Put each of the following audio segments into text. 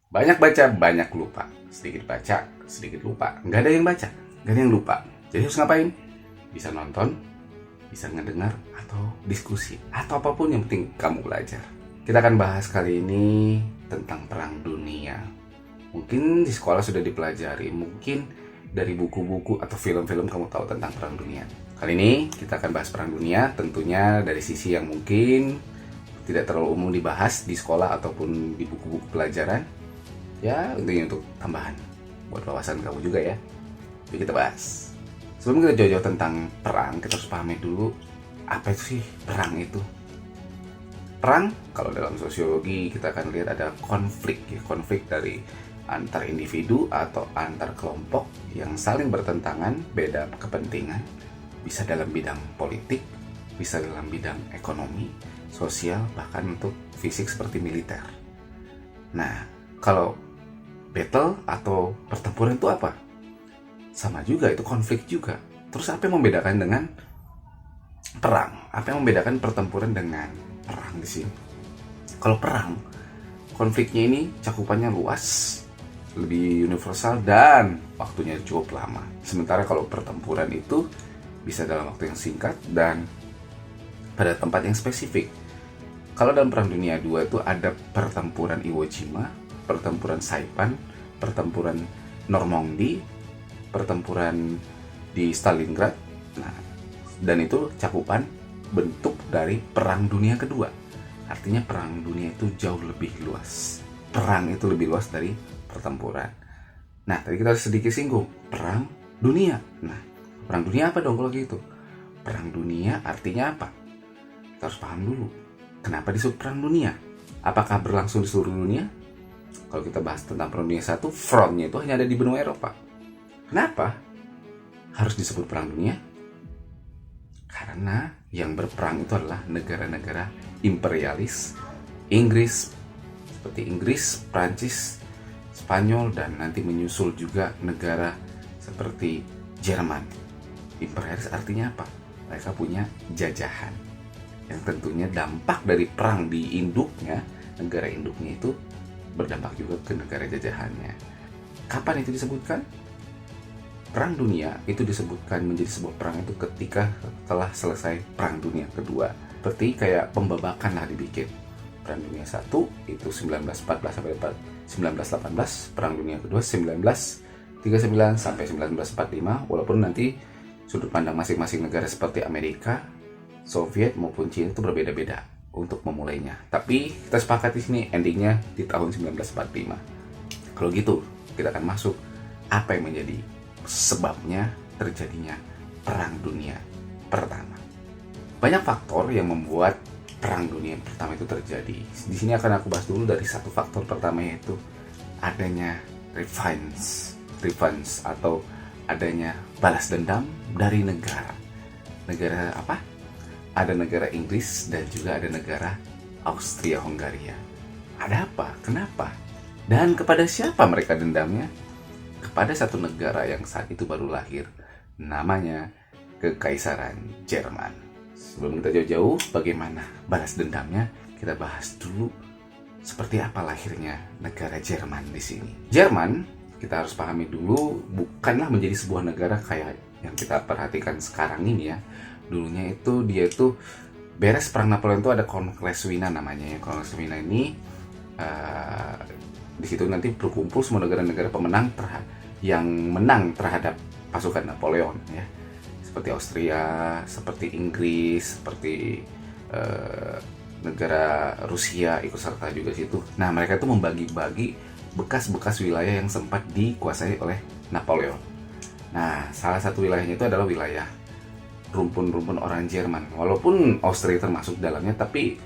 Banyak baca, banyak lupa. Sedikit baca, sedikit lupa. Nggak ada yang baca, nggak ada yang lupa. Jadi harus ngapain? Bisa nonton, bisa ngedengar, atau diskusi. Atau apapun yang penting kamu belajar. Kita akan bahas kali ini tentang Perang Dunia. Mungkin di sekolah sudah dipelajari, mungkin dari buku-buku atau film-film kamu tahu tentang Perang Dunia. Kali ini kita akan bahas Perang Dunia, tentunya dari sisi yang mungkin tidak terlalu umum dibahas di sekolah ataupun di buku-buku pelajaran. Ya, intinya untuk tambahan buat wawasan kamu juga ya. Jadi kita bahas. Sebelum kita jauh-jauh tentang perang, kita harus pahami dulu apa itu sih perang itu. Perang, kalau dalam sosiologi kita akan lihat ada konflik ya, konflik dari antar individu atau antar kelompok yang saling bertentangan, beda kepentingan, bisa dalam bidang politik, bisa dalam bidang ekonomi, sosial, bahkan untuk fisik seperti militer. Nah, kalau battle atau pertempuran itu apa? Sama juga, itu konflik juga. Terus apa yang membedakan dengan perang? Apa yang membedakan pertempuran dengan perang di sini? Kalau perang, konfliknya ini cakupannya luas, lebih universal dan waktunya cukup lama. Sementara kalau pertempuran itu bisa dalam waktu yang singkat dan pada tempat yang spesifik. Kalau dalam Perang Dunia II itu ada pertempuran Iwo Jima, pertempuran Saipan, pertempuran Normandy, pertempuran di Stalingrad. Nah, dan itu cakupan bentuk dari Perang Dunia Kedua. Artinya Perang Dunia itu jauh lebih luas. Perang itu lebih luas dari pertempuran. Nah, tadi kita sedikit singgung Perang Dunia. Nah, Perang Dunia apa dong kalau gitu? Perang Dunia artinya apa? Kita harus paham dulu. Kenapa disebut Perang Dunia? Apakah berlangsung di seluruh dunia? Kalau kita bahas tentang Perang Dunia I, frontnya itu hanya ada di benua Eropa. Kenapa harus disebut Perang Dunia? Karena yang berperang itu adalah negara-negara imperialis, Inggris, seperti Inggris, Prancis, Spanyol, dan nanti menyusul juga negara seperti Jerman. Imperialis artinya apa? Mereka punya jajahan. Yang tentunya dampak dari perang di induknya, negara induknya itu berdampak juga ke negara jajahannya. Kapan itu disebutkan? Perang Dunia itu disebutkan menjadi sebuah perang itu ketika telah selesai Perang Dunia Kedua. Seperti kayak pembabakan lah dibikin. Perang Dunia I itu 1914 sampai 1918, Perang Dunia Kedua 1939 sampai 1945, walaupun nanti sudut pandang masing-masing negara seperti Amerika, Soviet maupun Cina itu berbeda-beda untuk memulainya. Tapi kita sepakat di sini endingnya di tahun 1945. Kalau gitu, kita akan masuk apa yang menjadi sebabnya terjadinya Perang Dunia Pertama. Banyak faktor yang membuat Perang Dunia Pertama itu terjadi. Di sini akan aku bahas dulu dari satu faktor pertama, yaitu adanya revenge atau adanya balas dendam dari negara. Negara apa? Ada negara Inggris dan juga ada negara Austria-Hungaria. Ada apa? Kenapa? Dan kepada siapa mereka dendamnya? Kepada satu negara yang saat itu baru lahir, namanya Kekaisaran Jerman. Sebelum kita jauh-jauh, bagaimana balas dendamnya? Kita bahas dulu seperti apa lahirnya negara Jerman di sini. Jerman, kita harus pahami dulu, bukanlah menjadi sebuah negara kayak yang kita perhatikan sekarang ini ya. Dulunya itu dia itu beres perang Napoleon itu ada Kongres Wina namanya ya. Kongres Wina ini di situ nanti berkumpul semua negara-negara pemenang yang menang terhadap pasukan Napoleon ya. Seperti Austria, seperti Inggris, seperti negara Rusia ikut serta juga situ. Nah, mereka itu membagi-bagi bekas-bekas wilayah yang sempat dikuasai oleh Napoleon. Nah, salah satu wilayahnya itu adalah wilayah rumpun-rumpun orang Jerman. Walaupun Austria termasuk dalamnya, tapi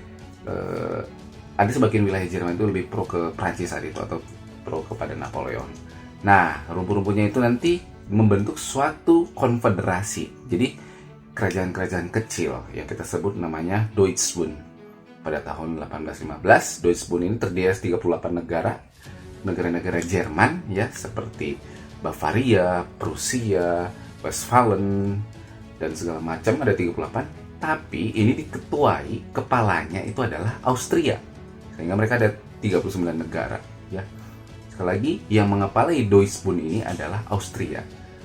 ada sebagian wilayah Jerman itu lebih pro ke Prancis saat itu atau pro kepada Napoleon. Nah, rumpun-rumpunnya itu nanti membentuk suatu konfederasi. Jadi kerajaan-kerajaan kecil yang kita sebut namanya Deutschbund. Pada tahun 1815, Deutschbund ini terdiri dari 38 negara-negara Jerman ya, seperti Bavaria, Prusia, Westfalen, dan segala macam, ada 38. Tapi ini diketuai, kepalanya itu adalah Austria. Sehingga mereka ada 39 negara ya. Sekali lagi, yang mengepalai Deutsche Bund ini adalah Austria.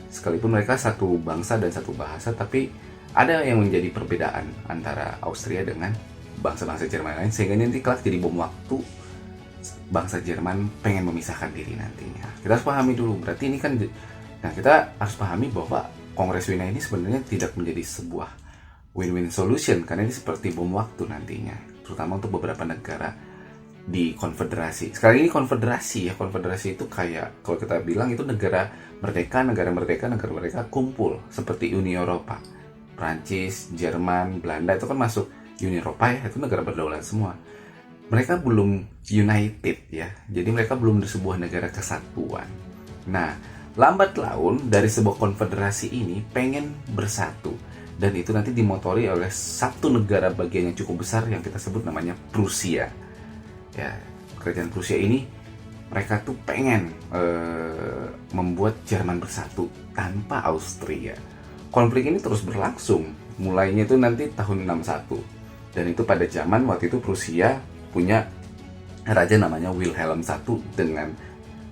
Sekalipun mereka satu bangsa dan satu bahasa, tapi ada yang menjadi perbedaan antara Austria dengan bangsa-bangsa Jerman lain, sehingga nanti kelak jadi bom waktu bangsa Jerman pengen memisahkan diri nantinya. Kita harus pahami dulu, berarti ini kan, nah kita harus pahami bahwa Kongres Wina ini sebenarnya tidak menjadi sebuah win-win solution, karena ini seperti bom waktu nantinya, terutama untuk beberapa negara di konfederasi. Sekarang ini konfederasi ya, konfederasi itu kayak kalau kita bilang itu negara mereka kumpul seperti Uni Eropa. Prancis, Jerman, Belanda itu kan masuk Uni Eropa ya, itu negara berdaulat semua. Mereka belum united ya, jadi mereka belum sebuah negara kesatuan. Nah, lambat laun dari sebuah konfederasi ini pengen bersatu, dan itu nanti dimotori oleh satu negara bagian yang cukup besar yang kita sebut namanya Prusia. Ya, kerajaan Prusia ini mereka tuh pengen membuat Jerman bersatu tanpa Austria. Konflik ini terus berlangsung, mulainya itu nanti tahun 61. Dan itu pada zaman waktu itu Prusia punya raja namanya Wilhelm I dengan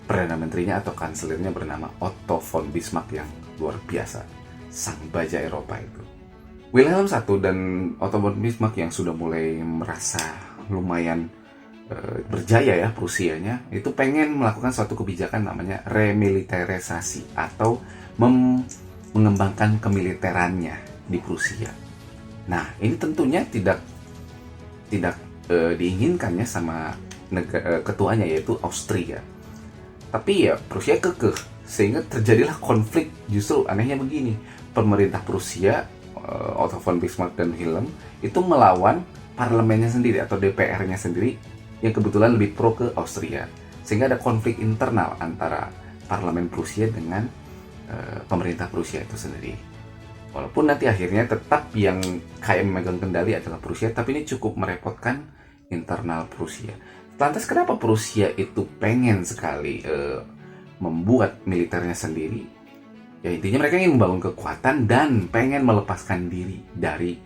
perdana menterinya atau kanselirnya bernama Otto von Bismarck yang luar biasa, sang baja Eropa itu. Wilhelm I dan Otto von Bismarck yang sudah mulai merasa lumayan berjaya ya Prusianya, itu pengen melakukan suatu kebijakan namanya remilitarisasi atau mengembangkan kemiliterannya di Prusia. Nah, ini tentunya tidak diinginkannya sama ketuanya yaitu Austria. Tapi ya Prusia kekeh, sehingga terjadilah konflik. Justru anehnya begini, pemerintah Prusia, Otto von Bismarck dan Wilhelm itu melawan parlemennya sendiri atau DPR-nya sendiri yang kebetulan lebih pro ke Austria, sehingga ada konflik internal antara parlemen Prusia dengan pemerintah Prusia itu sendiri. Walaupun nanti akhirnya tetap yang kayak memegang kendali adalah Prusia, tapi ini cukup merepotkan internal Prusia. Lantas kenapa Prusia itu pengen sekali membuat militernya sendiri? Ya intinya mereka ingin membangun kekuatan dan pengen melepaskan diri dari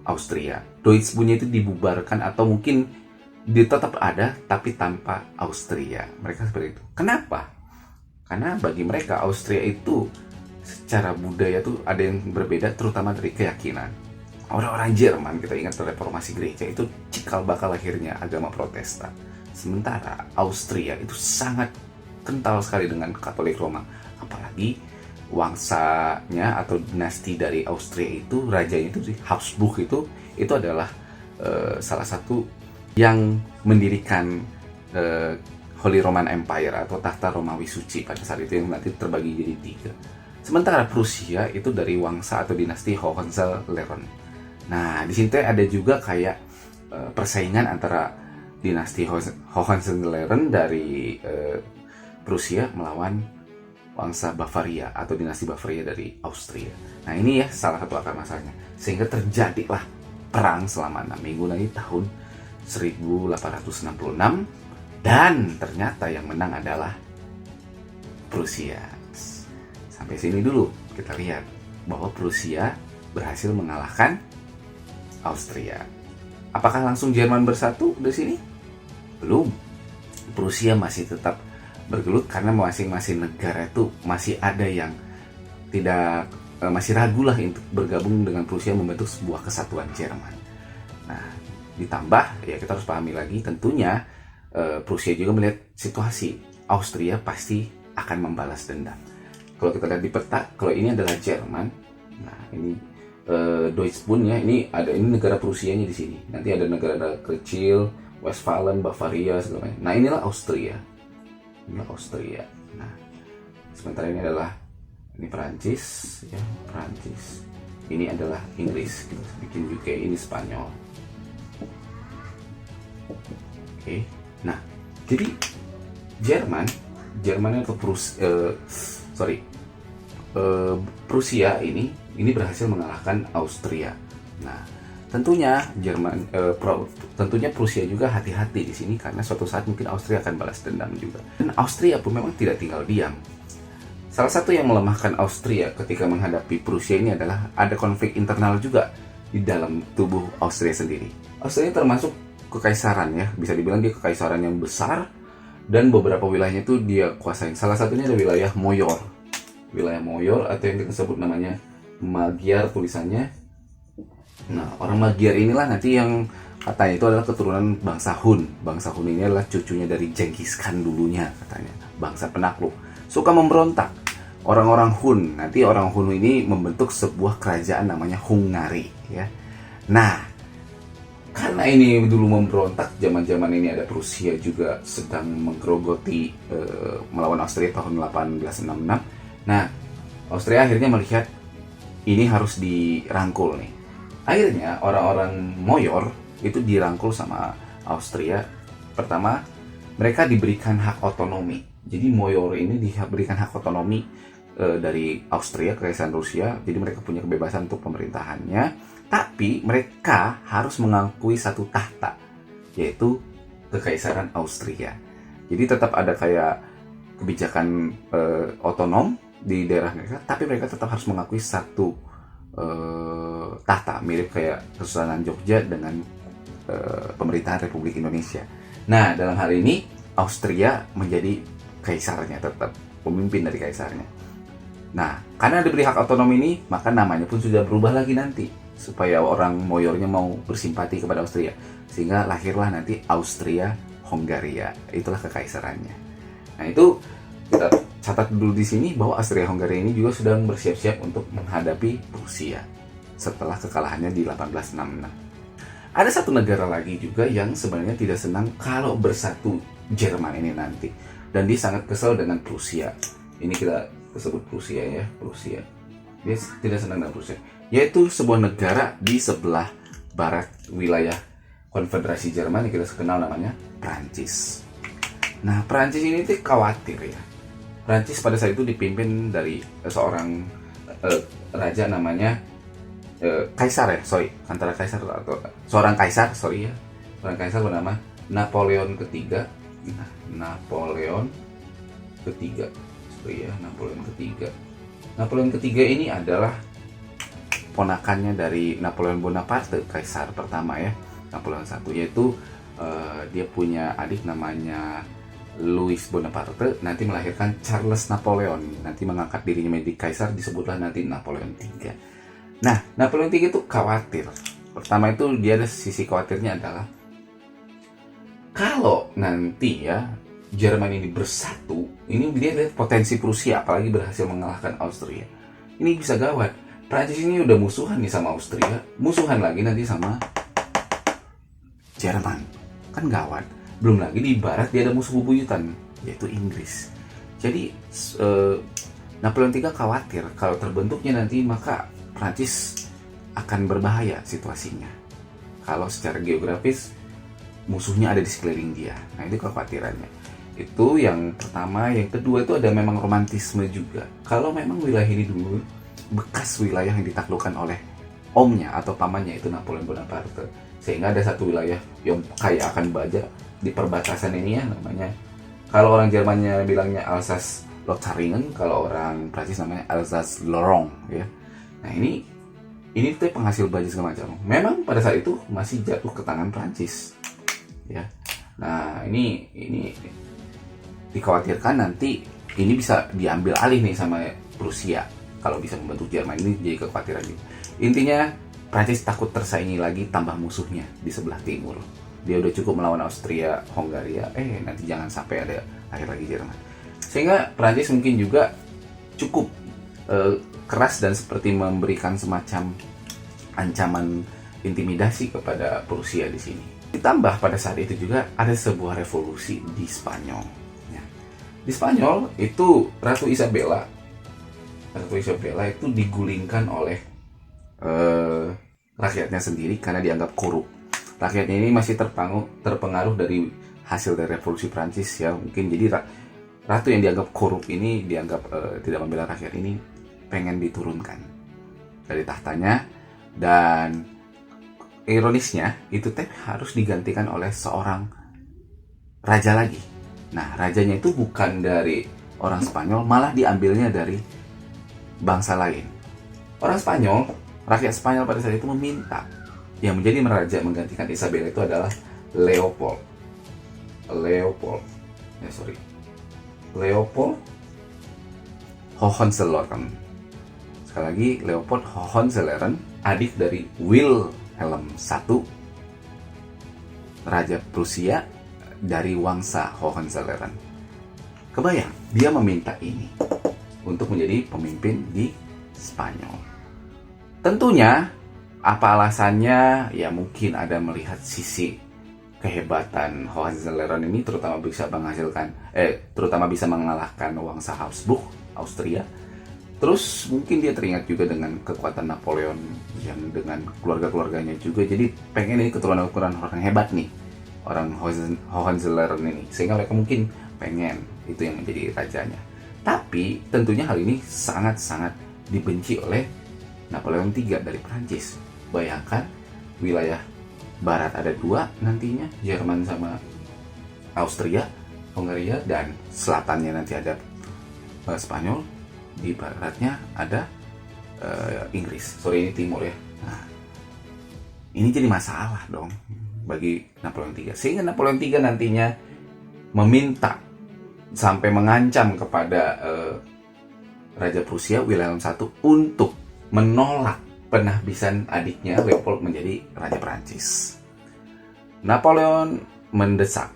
Austria. Deutsche Bund itu dibubarkan atau mungkin dia tetap ada tapi tanpa Austria. Mereka seperti itu. Kenapa? Karena bagi mereka Austria itu secara budaya tuh ada yang berbeda, terutama dari keyakinan. Orang-orang Jerman, kita ingat reformasi gereja, itu cikal bakal lahirnya agama Protestan. Sementara Austria itu sangat kental sekali dengan Katolik Roma. Apalagi wangsanya atau dinasti dari Austria itu, rajanya itu Habsburg itu adalah salah satu yang mendirikan Holy Roman Empire atau tahta Romawi Suci pada saat itu, yang nanti terbagi jadi 3. Sementara Prusia itu dari wangsa atau dinasti Hohenzollern. Nah, di sini ada juga kayak persaingan antara dinasti Hohenzollern dari Prusia melawan wangsa Bavaria atau dinasti Bavaria dari Austria. Nah, ini ya salah satu akar masalahnya. Sehingga terjadilah perang selama 6 minggu nanti tahun 1866, dan ternyata yang menang adalah Prusia. Sampai sini dulu kita lihat bahwa Prusia berhasil mengalahkan Austria. Apakah langsung Jerman bersatu di sini? Belum. Prusia masih tetap bergelut karena masing-masing negara itu masih ada yang masih ragu lah untuk bergabung dengan Prusia membentuk sebuah kesatuan Jerman. Nah, ditambah ya kita harus pahami lagi tentunya Prusia juga melihat situasi Austria pasti akan membalas dendam. Kalau kita lihat di peta, kalau ini adalah Jerman, nah ini Deutsche Bund ya, ini negara Prusianya di sini. Nanti ada negara kecil, Westfalen, Bavaria segala macam. Nah, inilah Austria. Inilah Austria. Nah, sementara ini Perancis ya, Perancis. Ini adalah Inggris, kita bikin UK, ini Spanyol. Oke. Nah, jadi Jerman atau Prusia ini berhasil mengalahkan Austria. Nah, tentunya tentunya Prusia juga hati-hati di sini karena suatu saat mungkin Austria akan balas dendam juga. Dan Austria pun memang tidak tinggal diam. Salah satu yang melemahkan Austria ketika menghadapi Prusia ini adalah ada konflik internal juga di dalam tubuh Austria sendiri. Austria termasuk kekaisaran ya, bisa dibilang dia kekaisaran yang besar dan beberapa wilayahnya itu dia kuasain. Salah satunya ada wilayah Moyor atau yang kita sebut namanya Magyar tulisannya. Nah, orang Magyar inilah nanti yang katanya itu adalah keturunan bangsa Hun. Bangsa Hun ini adalah cucunya dari Genghis Khan dulunya katanya. Bangsa penakluk. Suka memberontak. Orang-orang Hun. Nanti orang Hun ini membentuk sebuah kerajaan namanya Hungary. Ya. Nah, karena ini dulu memberontak, zaman-zaman ini ada Prusia juga sedang menggerogoti melawan Austria tahun 1866. Nah, Austria akhirnya melihat ini harus dirangkul nih. Akhirnya orang-orang Moyor itu dirangkul sama Austria. Pertama, mereka diberikan hak otonomi. Jadi Moyor ini diberikan hak otonomi dari Austria, Kekaisaran Rusia. Jadi mereka punya kebebasan untuk pemerintahannya. Tapi mereka harus mengakui satu tahta, yaitu Kekaisaran Austria. Jadi tetap ada kayak kebijakan otonom di daerah mereka, tapi mereka tetap harus mengakui satu tahta, mirip kayak Kesultanan Jogja dengan pemerintahan Republik Indonesia. Nah, dalam hal ini Austria menjadi kaisarnya, tetap pemimpin dari kaisarnya. Nah, karena diberi hak otonomi ini, maka namanya pun sudah berubah lagi nanti, supaya orang Moyornya mau bersimpati kepada Austria, sehingga lahirlah nanti Austria-Hongaria. Itulah kekaisarannya. Nah, itu kita catat dulu di sini bahwa Austria-Hongaria ini juga sedang bersiap-siap untuk menghadapi Rusia setelah kekalahannya di 1866. Ada satu negara lagi juga yang sebenarnya tidak senang kalau bersatu Jerman ini nanti, dan dia sangat kesal dengan Prusia. Ini kita sebut Prusia ya, Prusia. Dia tidak senang dengan Prusia, yaitu sebuah negara di sebelah barat wilayah Konfederasi Jerman yang kita kenal namanya Prancis. Nah, Prancis ini tuh khawatir ya. Prancis pada saat itu dipimpin dari seorang raja namanya kaisar ya, antara kaisar atau seorang kaisar bernama Napoleon ketiga. Nah, Napoleon ketiga ini adalah ponakannya dari Napoleon Bonaparte, kaisar pertama ya, Napoleon I, yaitu dia punya adik namanya Louis Bonaparte, nanti melahirkan Charles Napoleon, nanti mengangkat dirinya menjadi kaisar, disebutlah nanti Napoleon III. Nah, Napoleon III itu khawatir. Pertama itu dia ada sisi khawatirnya adalah kalau nanti ya Jerman ini bersatu, ini dia lihat potensi Prusia, apalagi berhasil mengalahkan Austria. Ini bisa gawat. Prancis ini udah musuhan nih sama Austria, musuhan lagi nanti sama Jerman, kan gawat. Belum lagi di barat dia ada musuh bebuyutan, yaitu Inggris. Jadi Napoleon III khawatir kalau terbentuknya nanti maka Prancis akan berbahaya situasinya. Kalau secara geografis musuhnya ada di sekeliling dia. Nah, itu kekhawatirannya. Itu yang pertama. Yang kedua itu ada memang romantisme juga. Kalau memang wilayah ini dulu bekas wilayah yang ditaklukkan oleh omnya atau pamannya, itu Napoleon Bonaparte, sehingga ada satu wilayah yang kaya akan baja di perbatasan ini ya, namanya, kalau orang Jermannya bilangnya Alsace-Lotharingen, kalau orang Prancis namanya Alsace-Lorraine ya. Nah, ini tuh penghasil baja segala macam. Memang pada saat itu masih jatuh ke tangan Prancis ya. Nah, ini dikhawatirkan nanti ini bisa diambil alih nih sama Prusia kalau bisa membantu Jerman. Ini jadi kekhawatiran juga. Intinya Prancis takut tersaingi lagi, tambah musuhnya di sebelah timur. Dia udah cukup melawan Austria, Hongaria, nanti jangan sampai ada akhir lagi Jerman. Sehingga Prancis mungkin juga cukup keras dan seperti memberikan semacam ancaman intimidasi kepada Prusia di sini. Ditambah pada saat itu juga ada sebuah revolusi di Spanyol. Ya. Di Spanyol itu Ratu Isabella itu digulingkan oleh rakyatnya sendiri karena dianggap korup. Rakyatnya ini masih terpengaruh dari hasil dari revolusi Prancis ya, mungkin. Jadi ratu yang dianggap korup ini, dianggap tidak membela rakyat ini, pengen diturunkan dari tahtanya, dan ironisnya itu harus digantikan oleh seorang raja lagi. Nah, rajanya itu bukan dari orang Spanyol, malah diambilnya dari bangsa lain. Rakyat Spanyol pada saat itu meminta yang menjadi raja menggantikan Isabella itu adalah Leopold. Leopold Hohenzollern. Sekali lagi, Leopold Hohenzollern, adik dari Wilhelm I, Raja Prusia dari Wangsa Hohenzollern. Kebayang, dia meminta ini untuk menjadi pemimpin di Spanyol. Tentunya, apa alasannya? Ya mungkin ada melihat sisi kehebatan Hohenzollern ini, terutama bisa mengalahkan Wangsa Habsburg, Austria. Terus mungkin dia teringat juga dengan kekuatan Napoleon yang dengan keluarga-keluarganya juga. Jadi pengen ini keturunan-keturunan orang hebat nih, orang Hohenzollern ini. Sehingga mereka mungkin pengen itu yang menjadi rajanya. Tapi tentunya hal ini sangat-sangat dibenci oleh Napoleon III dari Prancis. Bayangkan wilayah barat ada dua nantinya, Jerman sama Austria, Hungaria, dan selatannya nanti ada Spanyol. Di baratnya ada Inggris. Ini timur ya. Nah, ini jadi masalah dong bagi Napoleon III. Sehingga Napoleon III nantinya meminta sampai mengancam kepada Raja Prusia Wilhelm I untuk menolak penahbisan adiknya Leopold menjadi Raja Prancis. Napoleon mendesak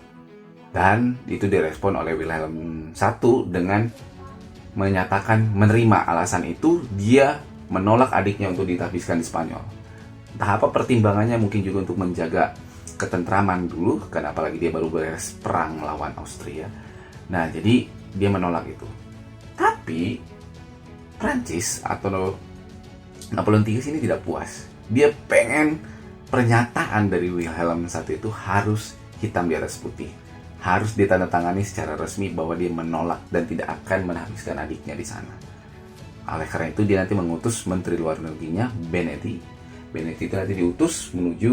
dan itu direspon oleh Wilhelm I dengan menyatakan menerima alasan itu. Dia menolak adiknya untuk ditahbiskan di Spanyol. Entah apa pertimbangannya, mungkin juga untuk menjaga ketentraman dulu, karena apalagi dia baru beres perang lawan Austria. Nah, jadi dia menolak itu. Tapi Prancis atau Napoleon III sini tidak puas. Dia pengen pernyataan dari Wilhelm I itu harus hitam di atas putih. Harus ditandatangani secara resmi bahwa dia menolak dan tidak akan menahbiskan adiknya di sana. Oleh karena itu dia nanti mengutus Menteri Luar Negerinya Benetti. Benetti itu nanti diutus menuju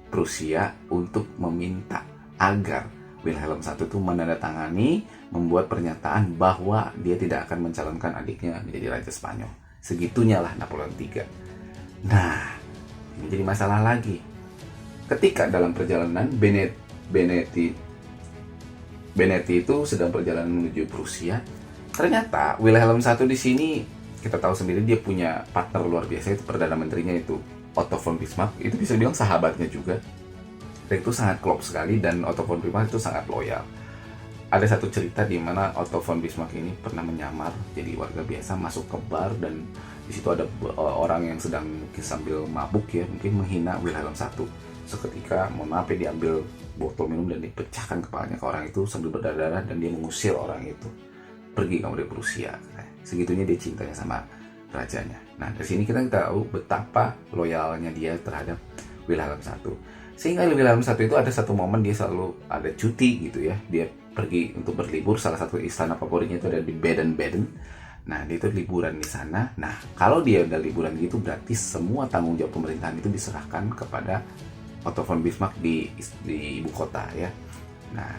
Prusia untuk meminta agar Wilhelm I itu menandatangani, membuat pernyataan bahwa dia tidak akan mencalonkan adiknya menjadi Raja Spanyol. Segitunya lah Napoleon III. Nah, ini jadi masalah lagi. Ketika dalam perjalanan Benetti itu sedang perjalanan menuju Prusia. Ternyata Wilhelm I di sini kita tahu sendiri dia punya partner luar biasa, itu Perdana Menterinya itu Otto von Bismarck. Itu bisa dibilang sahabatnya juga. Dan itu sangat klop sekali, dan Otto von Bismarck itu sangat loyal. Ada satu cerita di mana Otto von Bismarck ini pernah menyamar jadi warga biasa, masuk ke bar, dan di situ ada orang yang sedang mungkin sambil mabuk ya, mungkin menghina Wilhelm I. Seketika, mohon maaf ya, diambil botol minum dan dipecahkan kepalanya ke orang itu sambil berdarah-darah, dan dia mengusir orang itu. Pergi kamu dari Prusia. Segitunya dia cintanya sama rajanya. Nah, dari sini kita tahu betapa loyalnya dia terhadap Wilhelm I. Sehingga Wilhelm I itu ada satu momen dia selalu ada cuti gitu ya. Dia pergi untuk berlibur, salah satu istana favoritnya itu ada di Baden-Baden. Nah, dia itu liburan di sana. Nah, kalau dia udah liburan gitu, berarti semua tanggung jawab pemerintahan itu diserahkan kepada Otto von Bismarck di ibu kota ya. Nah,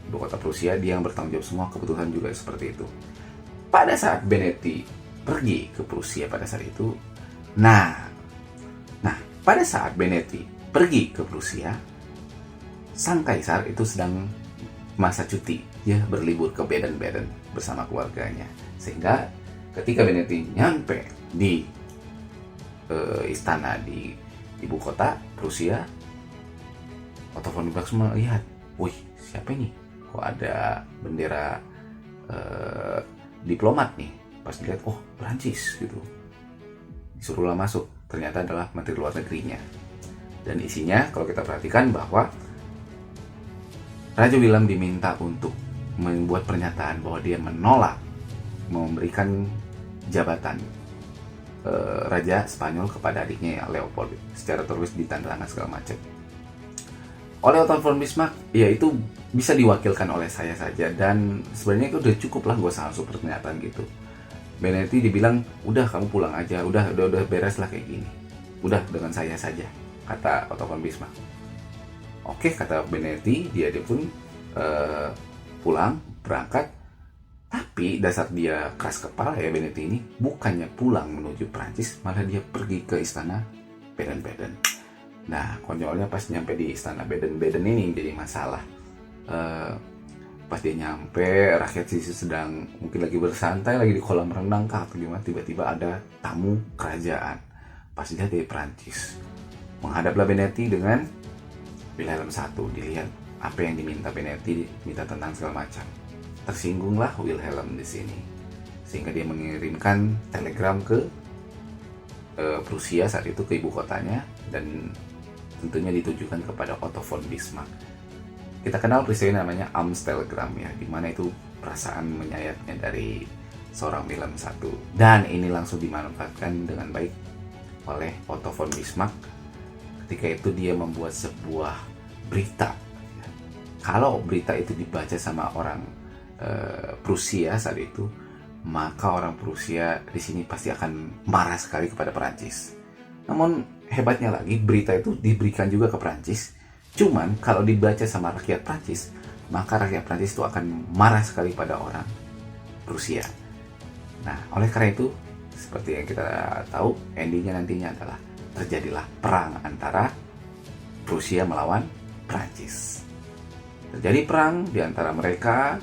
ibu kota Prusia, dia yang bertanggung jawab semua keputusan juga seperti itu. Pada saat Benetti pergi ke Prusia pada saat itu, pada saat Benetti pergi ke Prusia, sang kaisar itu sedang masa cuti, dia berlibur ke Baden-Baden bersama keluarganya. Sehingga ketika Benetti nyampe di istana di ibu kota Prusia, Otto von Bismarck melihat, wih, siapa ini? Kok ada bendera diplomat nih? Pas dilihat, oh, Prancis gitu. Disuruhlah masuk. Ternyata adalah Menteri Luar Negerinya. Dan isinya, kalau kita perhatikan bahwa Raja Wilhelm diminta untuk membuat pernyataan bahwa dia menolak memberikan jabatan Raja Spanyol kepada adiknya Leopold secara tertulis, ditandatangan segala macam. Oleh Otto von Bismarck, ya itu bisa diwakilkan oleh saya saja, dan sebenarnya itu udah cukup lah, gue usah langsung pernyataan gitu. Benetti dibilang, udah kamu pulang aja, udah beres lah kayak gini, udah dengan saya saja, kata Otto von Bismarck. Oke, kata Benetti, dia pun pulang, berangkat. Tapi dasar dia keras kepala ya Benetti ini, bukannya pulang menuju Prancis, malah dia pergi ke istana Baden-Baden. Nah, konyolnya pas nyampe di istana Baden-Baden ini jadi masalah. Pas dia nyampe, rakyat sisi sedang mungkin lagi bersantai, lagi di kolam renang kah atau gimana, tiba-tiba ada tamu kerajaan. Pas dilihat dari Prancis, menghadaplah Benetti dengan Wilhelm I. Dilihat apa yang diminta Benetti, minta tentang segala macam. Tersinggunglah Wilhelm di sini, sehingga dia mengirimkan telegram ke Prusia saat itu, ke ibu kotanya, dan tentunya ditujukan kepada Otto von Bismarck. Kita kenal peristiwa namanya Amsterdam ya, dimana itu perasaan menyayatnya dari seorang Wilhelm I, dan ini langsung dimanfaatkan dengan baik oleh Otto von Bismarck. Ketika itu dia membuat sebuah berita. Kalau berita itu dibaca sama orang Prusia saat itu, maka orang Prusia di sini pasti akan marah sekali kepada Perancis. Namun hebatnya lagi, berita itu diberikan juga ke Perancis. Cuman kalau dibaca sama rakyat Prancis, maka rakyat Prancis itu akan marah sekali pada orang Prusia. Nah, oleh karena itu, seperti yang kita tahu, endingnya nantinya adalah terjadilah perang antara Prusia melawan Prancis. Terjadi perang di antara mereka,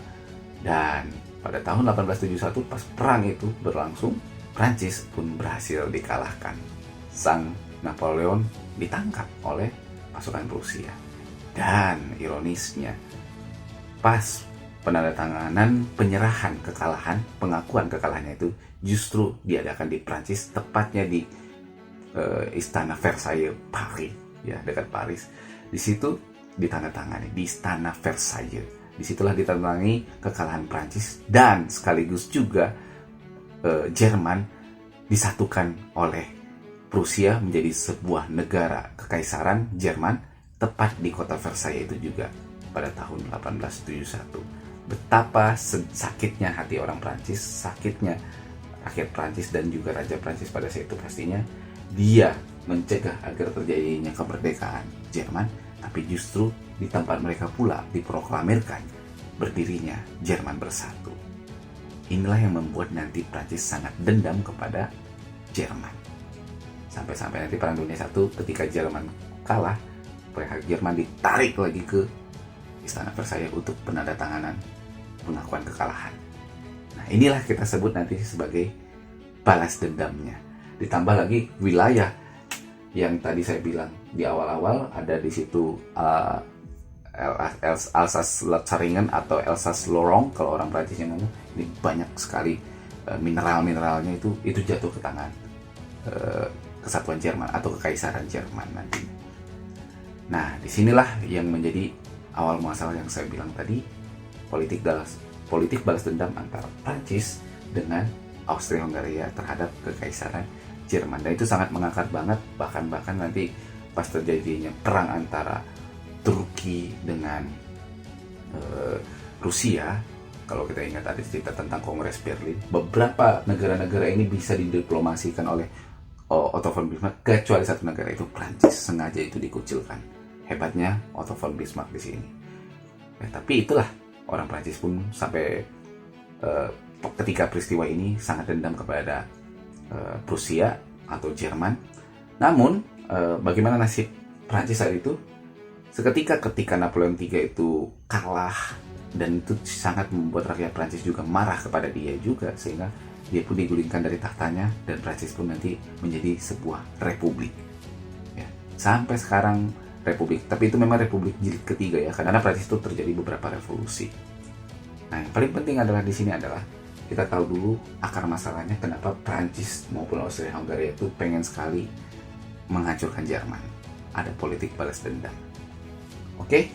dan pada tahun 1871 pas perang itu berlangsung, Prancis pun berhasil dikalahkan. Sang Napoleon ditangkap oleh pasukan Prusia. Dan ironisnya, pas penandatanganan penyerahan kekalahan, pengakuan kekalahannya itu justru diadakan di Prancis, tepatnya di Istana Versailles, Paris, ya, dekat Paris. Di situ ditandatangani di Istana Versailles. Disitulah ditandatangani kekalahan Prancis, dan sekaligus juga Jerman disatukan oleh Prusia menjadi sebuah negara kekaisaran Jerman, tepat di kota Versailles itu juga pada tahun 1871. Betapa sakitnya hati orang Prancis, sakitnya rakyat Prancis dan juga Raja Prancis pada saat itu. Pastinya dia mencegah agar terjadinya kemerdekaan Jerman, tapi justru di tempat mereka pula diproklamirkan berdirinya Jerman bersatu. Inilah yang membuat nanti Prancis sangat dendam kepada Jerman. Sampai-sampai nanti Perang Dunia I, ketika Jerman kalah, pihak Jerman ditarik lagi ke Istana Versailles untuk penandatanganan pengakuan kekalahan. Nah, inilah kita sebut nanti sebagai balas dendamnya. Ditambah lagi wilayah yang tadi saya bilang di awal-awal, ada di situ Alsace-Lotharingen atau Alsace-Lorraine kalau orang Prancisnya ngomong. Ini banyak sekali mineral-mineralnya itu jatuh ke tangan kesatuan Jerman atau kekaisaran Jerman nanti. Nah, disinilah yang menjadi awal muasal yang saya bilang tadi, politik balas dendam antara Prancis dengan Austria-Hungaria terhadap kekaisaran Jerman. Dan itu sangat mengakar banget, bahkan nanti pas terjadinya perang antara Turki dengan Rusia. Kalau kita ingat ada cerita tentang Kongres Berlin, beberapa negara-negara ini bisa didiplomasikan oleh Otto von Bismarck, kecuali satu negara, itu Prancis. Sengaja itu dikucilkan. Hebatnya Otto von Bismarck di sini. Tapi itulah, orang Prancis pun sampai ketika peristiwa ini sangat dendam kepada Prusia atau Jerman. Namun bagaimana nasib Prancis saat itu? Seketika ketika Napoleon III itu kalah, dan itu sangat membuat rakyat Prancis juga marah kepada dia juga, sehingga dia pun digulingkan dari tahtanya, dan Prancis pun nanti menjadi sebuah republik. Ya, sampai sekarang republik, tapi itu memang republik jilid ketiga ya, karena Prancis itu terjadi beberapa revolusi. Nah, yang paling penting adalah di sini adalah kita tahu dulu akar masalahnya, kenapa Prancis maupun Austria-Hungaria itu pengen sekali menghancurkan Jerman. Ada politik balas dendam. Oke,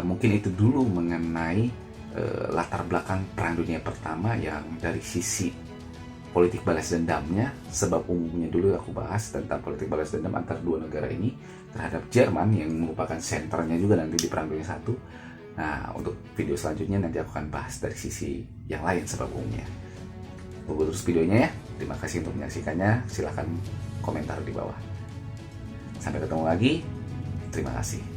mungkin itu dulu mengenai latar belakang Perang Dunia Pertama yang dari sisi politik balas dendamnya. Sebab umumnya dulu aku bahas tentang politik balas dendam antara dua negara ini terhadap Jerman yang merupakan senternya juga nanti di Perang Dunia I. Nah, untuk video selanjutnya nanti aku akan bahas dari sisi yang lain sebab umumnya. Tunggu terus videonya ya. Terima kasih untuk menyaksikannya. Silahkan komentar di bawah. Sampai ketemu lagi. Terima kasih.